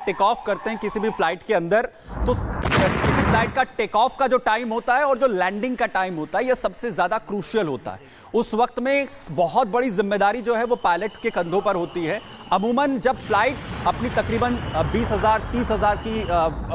Take off करते हैं किसी भी फ्लाइट के अंदर, तो किसी फ्लाइट का टेक ऑफ का जो टाइम होता है और जो लैंडिंग का टाइम होता है, यह सबसे ज्यादा क्रूशियल होता है। उस वक्त में बहुत बड़ी जिम्मेदारी जो है वो पायलट के कंधों पर होती है। अमूमन जब फ्लाइट अपनी तकरीबन 20,000 30,000 की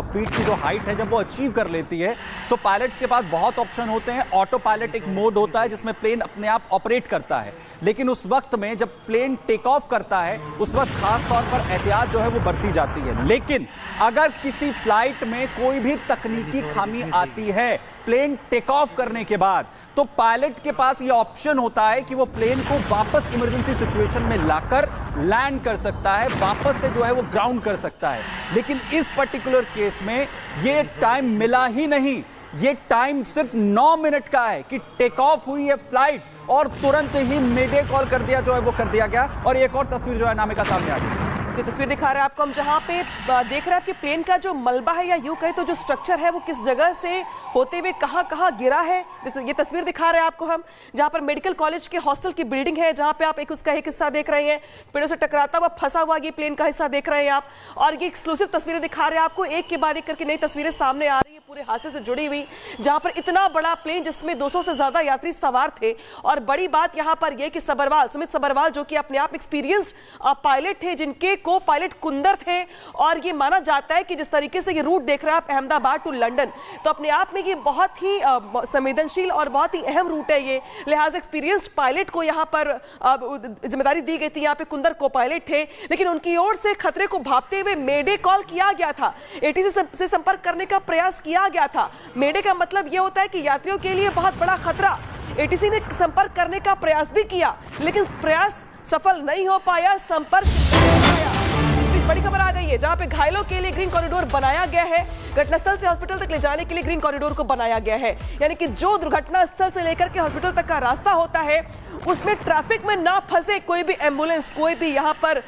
फीट की जो हाइट है जब वो अचीव कर लेती है, तो पायलट्स के पास बहुत ऑप्शन होते हैं। ऑटो पायलट एक मोड होता है जिसमें प्लेन अपने आप ऑपरेट करता है, लेकिन उस वक्त में जब प्लेन टेक ऑफ करता है उस वक्त खास तौर पर एहतियात जो है वो बरती जाती है। लेकिन अगर किसी फ्लाइट में कोई भी तकनीकी खामी आती है प्लेन टेक ऑफ करने के बाद, तो पायलट के पास ये ऑप्शन होता है कि वो प्लेन को वापस इमरजेंसी सिचुएशन में लाकर लैंड कर सकता है, वापस से जो है वो ग्राउंड कर सकता है। लेकिन इस पर्टिकुलर केस में ये टाइम मिला ही नहीं। ये टाइम सिर्फ 9 मिनट का है कि टेक ऑफ हुई है फ्लाइट और तुरंत ही मेडे कॉल कर दिया जो है वो कर दिया गया। और एक और तस्वीर जो है नामिका सामने आ गई, ये तस्वीर दिखा रहे हैं आपको हम, जहां पे देख रहे हैं कि प्लेन का जो मलबा है या यूं कहे तो जो स्ट्रक्चर है वो किस जगह से होते हुए कहां गिरा है। ये तस्वीर दिखा रहे हैं आपको हम, जहां पर मेडिकल कॉलेज के हॉस्टल की बिल्डिंग है, जहां पे आप उसका एक हिस्सा देख रहे हैं, पेड़ों से टकराता हुआ फंसा हुआ ये प्लेन का हिस्सा देख रहे हैं आप। और ये एक्सक्लूसिव तस्वीरें दिखा रहे हैं आपको, एक के बाद एक करके नई तस्वीरें सामने आ रही है पूरे हादसे से जुड़ी हुई, जहां पर इतना बड़ा प्लेन जिसमें 200 से ज्यादा यात्री सवार थे। और बड़ी बात यहां पर यह कि सुमित सबरवाल जो कि अपने आप एक्सपीरियंस्ड पायलट थे, जिनके को पायलट कुंदर थे, और ये माना जाता है कि जिस तरीके से ये रूट देख रहे हैं आप अहमदाबाद टू लंदन, तो अपने आप में ये बहुत ही संवेदनशील और बहुत ही अहम रूट है ये। लिहाजा एक्सपीरियंस्ड पायलट को यहाँ पर जिम्मेदारी दी गई थी। यहाँ पे कुंदर को पायलट थे, लेकिन उनकी ओर से खतरे को भांपते हुए मेडे कॉल किया गया था, एटीसी से संपर्क करने का प्रयास किया गया था। मेडे का मतलब यह होता है कि यात्रियों के लिए बहुत बड़ा खतरा। एटीसी ने संपर्क करने का प्रयास भी किया, लेकिन प्रयास सफल नहीं हो पाया, संपर्क नहीं हो पाया। बड़ी खबर आ गई है, जहां पे घायलों के लिए ग्रीन कॉरिडोर बनाया गया है। घटनास्थल से हॉस्पिटल तक ले जाने के लिए ग्रीन कॉरिडोर को बनाया गया है, यानी कि जो दुर्घटना स्थल से लेकर के हॉस्पिटल तक का रास्ता होता है उसमें ट्रैफिक में ना फंसे कोई भी एम्बुलेंस, कोई भी यहां पर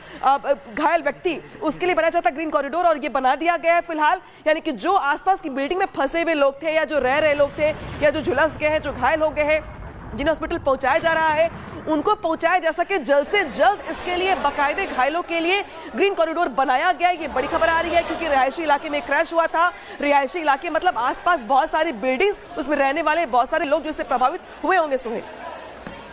घायल व्यक्ति, उसके लिए बनाया जाता ग्रीन कॉरिडोर। और ये बना दिया गया है फिलहाल, यानी कि जो आसपास की बिल्डिंग में फंसे हुए लोग थे, या जो रह रहे लोग थे, या जो झुलस गए हैं, जो घायल हो गए हैं, जिन्हें हॉस्पिटल पहुंचाया जा रहा है, उनको पहुंचाया जा सके जल्द से जल्द, इसके लिए बाकायदे घायलों के लिए ग्रीन कॉरिडोर बनाया गया। ये बड़ी खबर आ रही है क्योंकि रिहायशी इलाके में क्रैश हुआ था। रिहायशी इलाके मतलब आसपास बहुत सारी बिल्डिंग्स, उसमें रहने वाले बहुत सारे लोग जो इससे प्रभावित हुए होंगे। सुहेल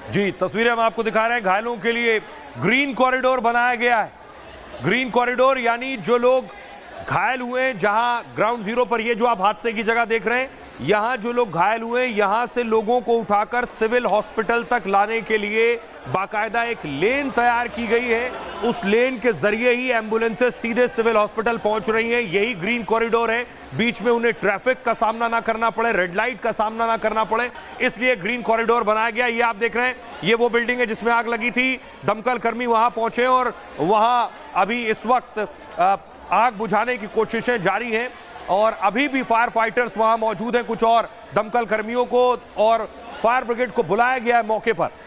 जी, तस्वीरें हम आपको दिखा रहे हैं। घायलों के लिए ग्रीन कॉरिडोर बनाया गया है। ग्रीन कॉरिडोर यानी जो लोग घायल हुए, जहां ग्राउंड जीरो पर ये जो आप हादसे की जगह देख रहे हैं, यहां जो लोग घायल हुए, यहां से लोगों को उठाकर सिविल हॉस्पिटल तक लाने के लिए बाकायदा एक लेन तैयार की गई है। उस लेन के जरिए ही एम्बुलेंसेस सीधे सिविल हॉस्पिटल पहुंच रही हैं। यही ग्रीन कॉरिडोर है, बीच में उन्हें ट्रैफिक का सामना ना करना पड़े, रेड लाइट का सामना ना करना पड़े, इसलिए ग्रीन कॉरिडोर बनाया गया। ये आप देख रहे हैं, ये वो बिल्डिंग है जिसमें आग लगी थी। दमकल कर्मी वहां पहुंचे और वहां अभी इस वक्त आग बुझाने की कोशिशें जारी हैं और अभी भी फायर फाइटर्स वहां मौजूद हैं। कुछ और दमकल कर्मियों को और फायर ब्रिगेड को बुलाया गया है मौके पर।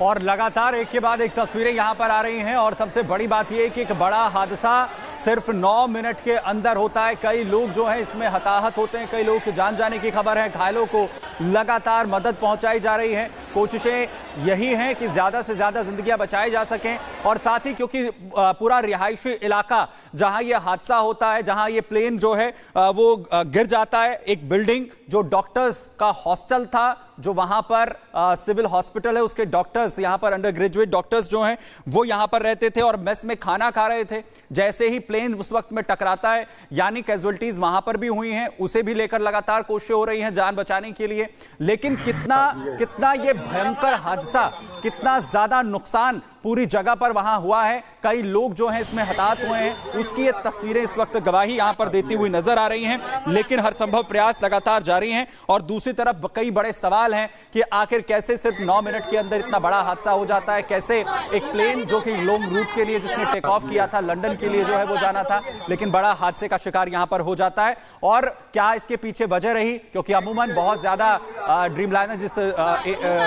और लगातार एक के बाद एक तस्वीरें यहां पर आ रही हैं। और सबसे बड़ी बात यह कि एक बड़ा हादसा सिर्फ 9 मिनट के अंदर होता है। कई लोग जो हैं इसमें हताहत होते हैं, कई लोगों की जान जाने की खबर है। घायलों को लगातार मदद पहुंचाई जा रही है। कोशिशें यही हैं कि ज़्यादा से ज़्यादा जिंदगियां बचाई जा सकें। और साथ ही क्योंकि पूरा रिहायशी इलाका जहां ये हादसा होता है, जहां ये प्लेन जो है वो गिर जाता है, एक बिल्डिंग जो डॉक्टर्स का हॉस्टल था, जो वहां पर सिविल हॉस्पिटल है, उसके डॉक्टर्स यहां पर अंडर ग्रेजुएट डॉक्टर्स जो हैं वो यहां पर रहते थे और मेस में खाना खा रहे थे। जैसे ही प्लेन उस वक्त में टकराता है, यानी कैजुअल्टीज वहां पर भी हुई हैं, उसे भी लेकर लगातार कोशिशें हो रही हैं जान बचाने के लिए। लेकिन कितना ये भयंकर हादसा, कितना ज्यादा नुकसान पूरी जगह पर वहां हुआ है, कई लोग जो हैं इसमें हताहत हुए हैं, उसकी ये तस्वीरें इस वक्त गवाही यहां पर देती हुई नजर आ रही हैं। लेकिन हर संभव प्रयास लगातार जारी हैं। और दूसरी तरफ कई बड़े सवाल हैं कि आखिर कैसे सिर्फ 9 मिनट के अंदर इतना बड़ा हादसा हो जाता है। कैसे एक प्लेन जो कि लॉन्ग रूट के लिए जिसने टेक ऑफ किया था, लंदन के लिए जो है वो जाना था, लेकिन बड़ा हादसे का शिकार यहां पर हो जाता है। और क्या इसके पीछे वजह रही, क्योंकि अमूमन बहुत ज्यादा ड्रीमलाइनर जिस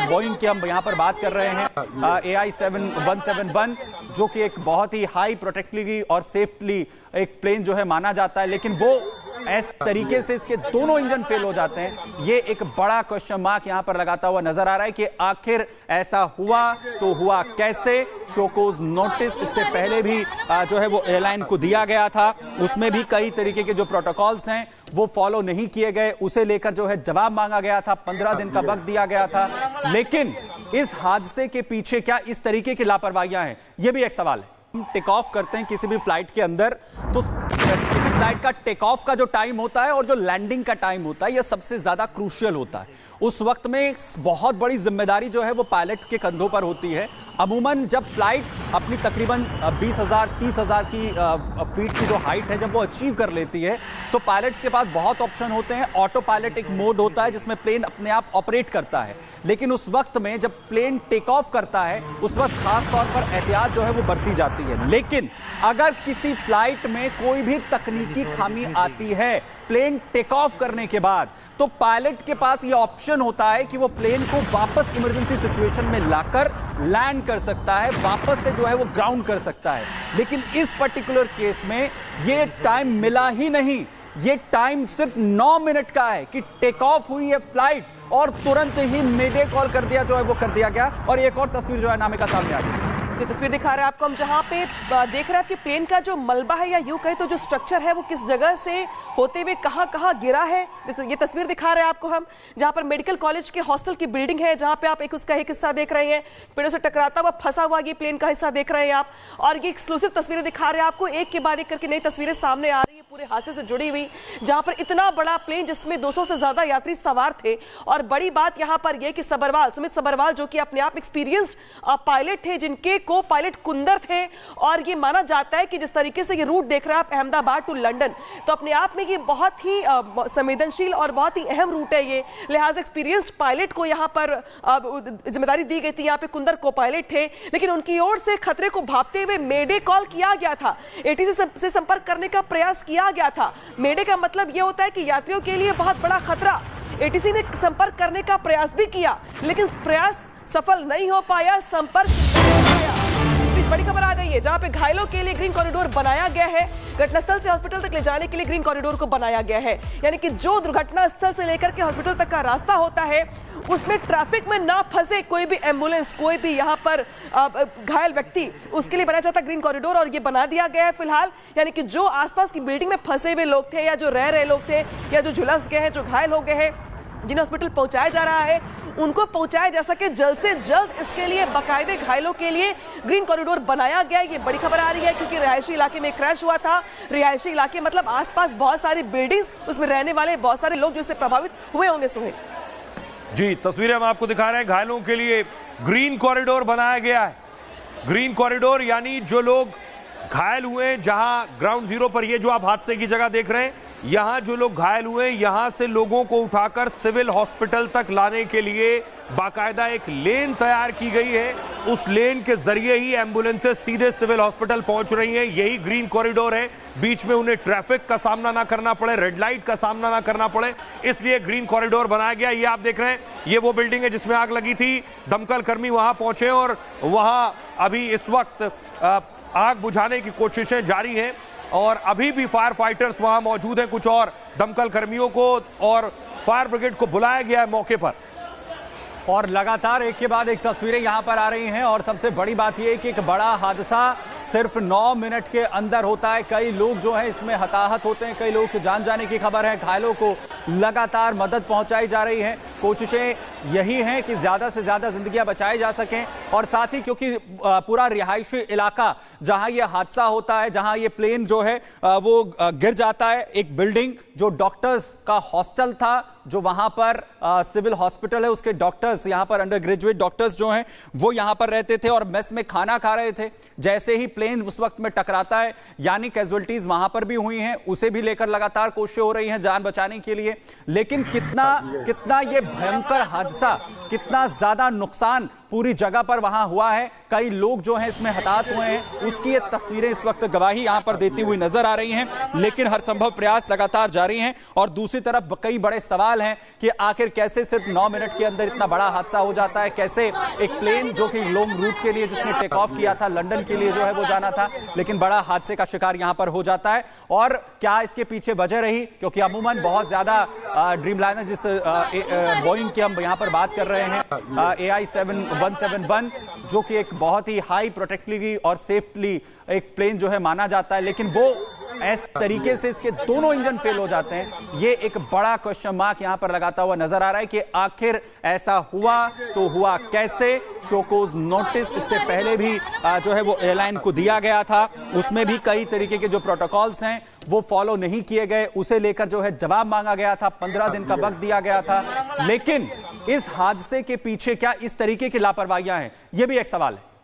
बोइंग की हम यहां पर बात कर रहे हैं, AI 171 जो कि एक बहुत ही हाई प्रोटेक्टिवली और सेफ्टली एक प्लेन जो है माना जाता है, लेकिन वो इस तरीके से इसके दोनों इंजन फेल हो जाते हैं, ये एक बड़ा क्वेश्चन मार्क यहां पर लगाता हुआ नजर आ रहा है कि आखिर ऐसा हुआ तो हुआ कैसे। शोकोज नोटिस इससे पहले भी जो है वो एयरलाइन को दिया गया था, उसमें भी कई तरीके के जो प्रोटोकॉल्स हैं वो फॉलो नहीं किए गए, उसे लेकर जो है जवाब मांगा गया था, 15 दिन का वक्त दिया गया था। लेकिन इस हादसे के पीछे क्या इस तरीके की लापरवाहियां हैं, यह भी एक सवाल है। टेक ऑफ करते हैं किसी भी फ्लाइट के अंदर, तो किसी फ्लाइट का टेक ऑफ का जो टाइम होता है और जो लैंडिंग का टाइम होता है यह सबसे ज्यादा क्रूशियल होता है। उस वक्त में बहुत बड़ी जिम्मेदारी जो है वो पायलट के कंधों पर होती है। अमूमन जब फ्लाइट अपनी तकरीबन 20,000 30,000 की फीट की जो हाइट है जब वो अचीव कर लेती है तो पायलट्स के पास बहुत ऑप्शन होते हैं। ऑटो पायलट एक मोड होता है जिसमें प्लेन अपने आप ऑपरेट करता है, लेकिन उस वक्त में जब प्लेन टेक ऑफ करता है उस वक्त खास तौर पर एहतियात जो है वो बरती जाती है। लेकिन अगर किसी फ्लाइट में कोई भी तकनीकी खामी आती है प्लेन टेक ऑफ करने के बाद, तो पायलट के पास ये ऑप्शन होता है कि वो प्लेन को वापस इमरजेंसी सिचुएशन में लाकर लैंड कर सकता है, वापस से जो है वो ग्राउंड कर सकता है। लेकिन इस पर्टिकुलर केस में ये टाइम मिला ही नहीं। ये टाइम सिर्फ 9 मिनट का है कि टेक ऑफ हुई है फ्लाइट और तुरंत ही मेडे कॉल कर दिया जो है वो कर दिया गया। और एक और तस्वीर जो है नामिका सामने आ गई, ये तस्वीर दिखा रहे हैं आपको हम, जहां पे देख रहे हैं कि प्लेन का जो मलबा है या यूं कहे तो जो स्ट्रक्चर है वो किस जगह से होते हुए कहां गिरा है। ये तस्वीर दिखा रहे हैं आपको हम, जहां पर मेडिकल कॉलेज के हॉस्टल की बिल्डिंग है, जहां पे आप उसका एक हिस्सा देख रहे हैं, पेड़ों से टकराता हुआ फंसा हुआ ये प्लेन का हिस्सा देख रहे हैं आप। और ये एक्सक्लूसिव तस्वीरें दिखा रहे हैं आपको, एक के बाद एक करके नई तस्वीरें सामने आ रही है पूरे हादसे से जुड़ी हुई, जहां पर इतना बड़ा प्लेन जिसमें 200 से ज्यादा यात्री सवार थे। और बड़ी बात यहां पर यह कि सुमित सबरवाल जो कि अपने आप एक्सपीरियंस्ड पायलट थे, जिनके को पायलट कुंदर थे, और ये माना जाता है कि जिस तरीके से ये रूट देख रहे हैं आप अहमदाबाद टू लंदन, तो अपने आप में ये बहुत ही संवेदनशील और बहुत ही अहम रूट है ये। लिहाजा एक्सपीरियंस्ड पायलट को यहाँ पर जिम्मेदारी दी गई थी, यहाँ पे कुंदर को पायलट थे, लेकिन उनकी ओर से खतरे को भांपते हुए मेडे कॉल किया गया था, एटीसी से संपर्क करने का प्रयास किया गया था। मेडे का मतलब ये होता है कि यात्रियों के लिए बहुत बड़ा खतरा। एटीसी ने संपर्क करने का प्रयास भी किया, लेकिन प्रयास सफल नहीं हो पाया, संपर्क नहीं हो पाया। बड़ी खबर आ गई है, जहां पे घायलों के लिए ग्रीन कॉरिडोर बनाया गया है, घटनास्थल से हॉस्पिटल तक ले जाने के लिए ग्रीन कॉरिडोर को बनाया गया है। यानी कि जो दुर्घटना स्थल से लेकर के हॉस्पिटल तक का रास्ता होता है उसमें ट्रैफिक में ना फंसे कोई भी एम्बुलेंस, कोई भी यहाँ पर घायल व्यक्ति, उसके लिए बनाया जाता ग्रीन कॉरिडोर, और ये बना दिया गया है फिलहाल। यानी कि जो आसपास की बिल्डिंग में फंसे हुए लोग थे, या जो रह रहे लोग थे, या जो झुलस गए हैं, जो घायल हो गए हैं, जिन्हें हॉस्पिटल पहुंचाया जा रहा है, उनको पहुंचाया जा सके जल्द से जल्द, इसके लिए बाकायदे घायलों के लिए ग्रीन कॉरिडोर बनाया गया। ये बड़ी खबर आ रही है क्योंकि रिहायशी इलाके में क्रैश हुआ था। रिहायशी इलाके मतलब आसपास बहुत सारी बिल्डिंग्स, उसमें रहने वाले बहुत सारे लोग जो इससे प्रभावित हुए होंगे। सुहेल जी, तस्वीरें हम आपको दिखा रहे हैं। घायलों के लिए ग्रीन कॉरिडोर बनाया गया है। ग्रीन कॉरिडोर यानी जो लोग घायल हुए, जहां ग्राउंड जीरो पर ये जो आप हादसे की जगह देख रहे हैं, यहां जो लोग घायल हुए, यहां से लोगों को उठाकर सिविल हॉस्पिटल तक लाने के लिए बाकायदा एक लेन तैयार की गई है। उस लेन के जरिए ही एम्बुलेंसेस सीधे सिविल हॉस्पिटल पहुंच रही हैं। यही ग्रीन कॉरिडोर है, बीच में उन्हें ट्रैफिक का सामना ना करना पड़े, रेड लाइट का सामना ना करना पड़े, इसलिए ग्रीन कॉरिडोर बनाया गया। ये आप देख रहे हैं, ये वो बिल्डिंग है जिसमें आग लगी थी। दमकल कर्मी वहां पहुंचे और वहां अभी इस वक्त आग बुझाने की कोशिशें जारी हैं और अभी भी फायर फाइटर्स वहां मौजूद हैं। कुछ और दमकल कर्मियों को और फायर ब्रिगेड को बुलाया गया है मौके पर। और लगातार एक के बाद एक तस्वीरें यहां पर आ रही हैं और सबसे बड़ी बात यह है कि एक बड़ा हादसा सिर्फ 9 मिनट के अंदर होता है। कई लोग जो हैं इसमें हताहत होते हैं, कई लोगों की जान जाने की खबर है। घायलों को लगातार मदद पहुंचाई जा रही है। कोशिशें यही हैं कि ज्यादा से ज्यादा जिंदगियां बचाई जा सकें और साथ ही क्योंकि पूरा रिहायशी इलाका जहां ये हादसा होता है, जहां ये प्लेन जो है वो गिर जाता है, एक बिल्डिंग जो डॉक्टर्स का हॉस्टल था, जो वहां पर सिविल हॉस्पिटल है, उसके डॉक्टर्स यहां पर अंडर ग्रेजुएट डॉक्टर्स जो हैं वो यहां पर रहते थे और मेस में खाना खा रहे थे। जैसे ही प्लेन उस वक्त में टकराता है, यानी कैजुअल्टीज वहां पर भी हुई हैं, उसे भी लेकर लगातार कोशिशें हो रही हैं जान बचाने के लिए। लेकिन कितना ये भयंकर हादसा, कितना ज्यादा नुकसान पूरी जगह पर वहां हुआ है, कई लोग जो हैं इसमें हताहत हुए हैं, उसकी ये तस्वीरें इस वक्त गवाही यहां पर देती हुई नजर आ रही हैं। लेकिन हर संभव प्रयास लगातार जारी जारी हैं और दूसरी तरफ कई बड़े सवाल हैं कि आखिर कैसे सिर्फ 9 मिनट के अंदर इतना बड़ा हादसा हो जाता है, कैसे एक प्लेन जो कि लॉन्ग रूट के लिए जिसने टेक ऑफ किया था, लंदन के लिए जो है वो जाना था, लेकिन बड़ा हादसे का शिकार यहां पर हो जाता है। और क्या इसके पीछे वजह रही, क्योंकि अमूमन बहुत ज्यादा ड्रीमलाइनर जिस बोइंग की हम यहां पर बात कर रहे हैं, AI-171 जो कि एक बहुत ही हाई प्रोटेक्टिवली और सेफ्टली एक प्लेन जो है माना जाता है, लेकिन वो इस तरीके से इसके दोनों इंजन फेल हो जाते हैं। ये एक बड़ा क्वेश्चन मार्क यहां पर लगाता हुआ नजर आ रहा है कि आखिर ऐसा हुआ तो हुआ कैसे। शोकोज नोटिस इससे पहले भी जो है वो एयरलाइन को दिया गया था, उसमें भी कई तरीके के जो प्रोटोकॉल्स हैं वो फॉलो नहीं किए गए, उसे लेकर जो है जवाब मांगा गया था, 15 दिन का वक्त दिया गया था। लेकिन इस हादसे के पीछे क्या इस तरीके की लापरवाहियां हैं, ये भी एक सवाल है।